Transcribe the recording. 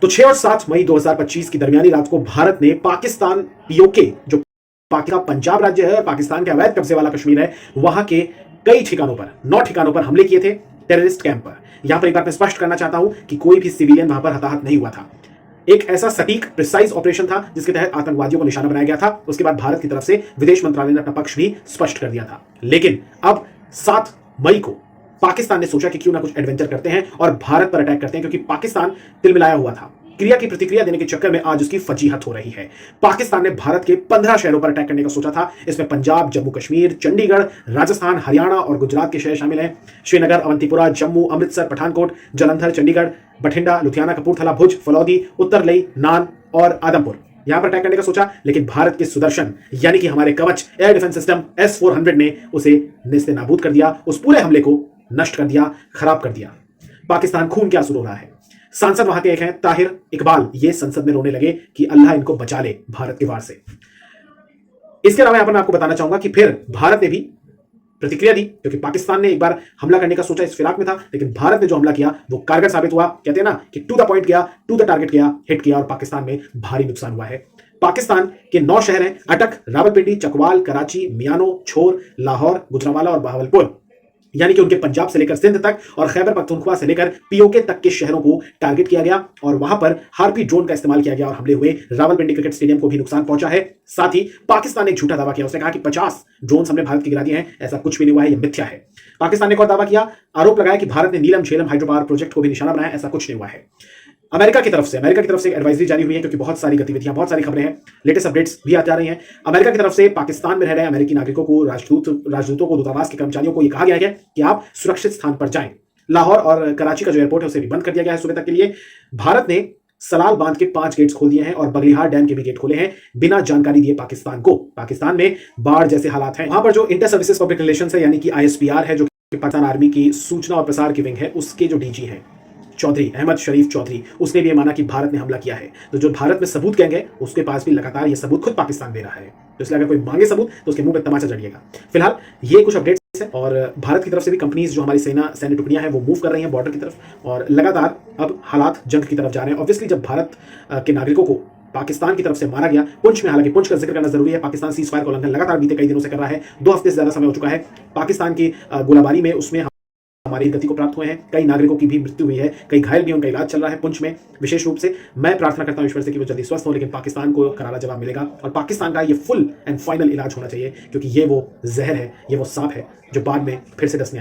तो 6 और 7 मई 2025 की दरमियानी रात को भारत ने पाकिस्तान पीओके, जो पाकिस्तान पंजाब राज्य है, पाकिस्तान के अवैध कब्जे वाला कश्मीर है, वहां के कई ठिकानों पर, 9 ठिकानों पर हमले किए थे, टेररिस्ट कैंप पर। यहां पर एक बात मैं स्पष्ट करना चाहता हूं कि कोई भी सिविलियन वहां पर हताहत नहीं हुआ था। एक ऐसा सटीक प्रिसाइज ऑपरेशन था जिसके तहत आतंकवादियों को निशाना बनाया गया था। उसके बाद भारत की तरफ से विदेश मंत्रालय ने अपना पक्ष भी स्पष्ट कर दिया था। लेकिन अब 7 मई को पाकिस्तान ने सोचा कि क्यों ना कुछ एडवेंचर करते हैं और भारत पर अटैक करते हैं, क्योंकि पाकिस्तान तिलमिलाया हुआ था। क्रिया की प्रतिक्रिया देने के चक्कर में आज उसकी फजीहत हो रही है। पाकिस्तान ने भारत के 15 शहरों पर अटैक करने का सोचा था। इसमें पंजाब, जम्मू कश्मीर, चंडीगढ़, राजस्थान, हरियाणा और गुजरात के शहर शामिल हैं। श्रीनगर, अवंतीपुरा, जम्मू, अमृतसर, पठानकोट, जलंधर, चंडीगढ़, बठिंडा, लुधियाना, कपूरथला, भुज, फलौदी, उत्तरलई, नान और आदमपुर, यहां पर अटैक करने का सोचा। लेकिन भारत के सुदर्शन यानी कि हमारे कवच एयर डिफेंस सिस्टम S-400 ने उसे नेस्ते नाबूद कर दिया। उस पूरे हमले को नष्ट कर दिया, खराब कर दिया। पाकिस्तान खून क्या आंसू रो रहा है। सांसद वहां के एक हैं ताहिर इकबाल, ये संसद में रोने लगे कि अल्लाह इनको बचा ले भारत के वार से। इसके अलावा यहां पर मैं आपको बताना चाहूंगा कि फिर भारत ने भी प्रतिक्रिया दी, क्योंकि पाकिस्तान ने एक बार हमला करने का सोचा, इस फिराक में था, लेकिन भारत ने जो हमला किया वो कारगर साबित हुआ। कहते हैं ना कि टू द पॉइंट गया, टू द टारगेट गया, हिट किया और पाकिस्तान में भारी नुकसान हुआ है। पाकिस्तान के 9 शहर हैं: अटक, रावलपिंडी, चकवाल, कराची, मियानो, छोर, लाहौर, गुजरांवाला और बहावलपुर, यानी कि उनके पंजाब से लेकर सिंध तक और खैबर पख्तूनख्वा से लेकर पीओके तक के शहरों को टारगेट किया गया और वहां पर हार्पी ड्रोन का इस्तेमाल किया गया और हमले हुए। रावलपिंडी क्रिकेट स्टेडियम को भी नुकसान पहुंचा है। साथ ही पाकिस्तान ने एक झूठा दावा किया, उसने कहा कि 50 ड्रोन हमने भारत के गिरा दिए हैं। ऐसा कुछ भी नहीं हुआ है, यह मिथ्या है। पाकिस्तान ने एक और दावा किया, आरोप लगाया कि भारत ने नीलम झेलम हाइड्रो पावर प्रोजेक्ट को भी निशाना बनाया। ऐसा कुछ नहीं हुआ है। अमेरिका की तरफ से एक एडवाइजरी जारी हुई है, क्योंकि बहुत सारी गतिविधियां, बहुत सारी खबरें हैं, लेटेस्ट अपडेट्स भी आ जा रही हैं। अमेरिका की तरफ से पाकिस्तान में रह रहे अमेरिकी नागरिकों को, राजदूतों को, दूतावास के कर्मचारियों को यह कहा गया है कि आप सुरक्षित स्थान पर जाएं। लाहौर और कराची का जो एयरपोर्ट है उसे भी बंद कर दिया गया है सुबह तक के लिए। भारत ने सलाल बांध के 5 गेट्स खोल दिए हैं और बगलिहार डैम के भी गेट खोले हैं, बिना जानकारी दिए पाकिस्तान को। पाकिस्तान में बाढ़ जैसे हालात हैं। वहां पर जो इंटर सर्विसेज पब्लिक रिलेशंस है, यानी कि ISPR है, जो पाकिस्तान आर्मी की सूचना और प्रसार की विंग है, उसके जो DG हैं चौधरी, अहमद शरीफ चौधरी, उसने भी ये माना कि भारत ने हमला किया है। तो जो भारत में सबूत कहेंगे उसके पास भी लगातार ये सबूत खुद पाकिस्तान दे रहा है। तो इसलिए अगर कोई मांगे सबूत तो उसके मुंह पे तमाचा जड़िएगा। फिलहाल ये कुछ अपडेट्स हैं और भारत की तरफ से भी कंपनीज, जो हमारी सैन्य टुकड़ियां हैं, वो मूव कर रही हैं बॉर्डर की तरफ और लगातार अब हालात जंग की तरफ जा रहे हैं। ऑब्वियसली जब भारत के नागरिकों को पाकिस्तान की तरफ से मारा गया पुंछ में, हालांकि पुंछ का जिक्र करना जरूरी है, पाकिस्तान सीज फायर का उल्लंघन लगातार बीते कई दिनों से कर रहा है। 2 हफ्ते से ज्यादा समय हो चुका है। पाकिस्तान की गोलाबारी में उसमें हमारी गति को प्राप्त हुए हैं, कई नागरिकों की भी मृत्यु हुई है, कई घायल भी, उनका इलाज चल रहा है पुंछ में। विशेष रूप से मैं प्रार्थना करता हूं ईश्वर से कि वो जल्दी स्वस्थ हो, लेकिन पाकिस्तान को करारा जवाब मिलेगा और पाकिस्तान का ये फुल एंड फाइनल इलाज होना चाहिए, क्योंकि ये वो जहर है, ये वो सांप है जो बाद में फिर से डसने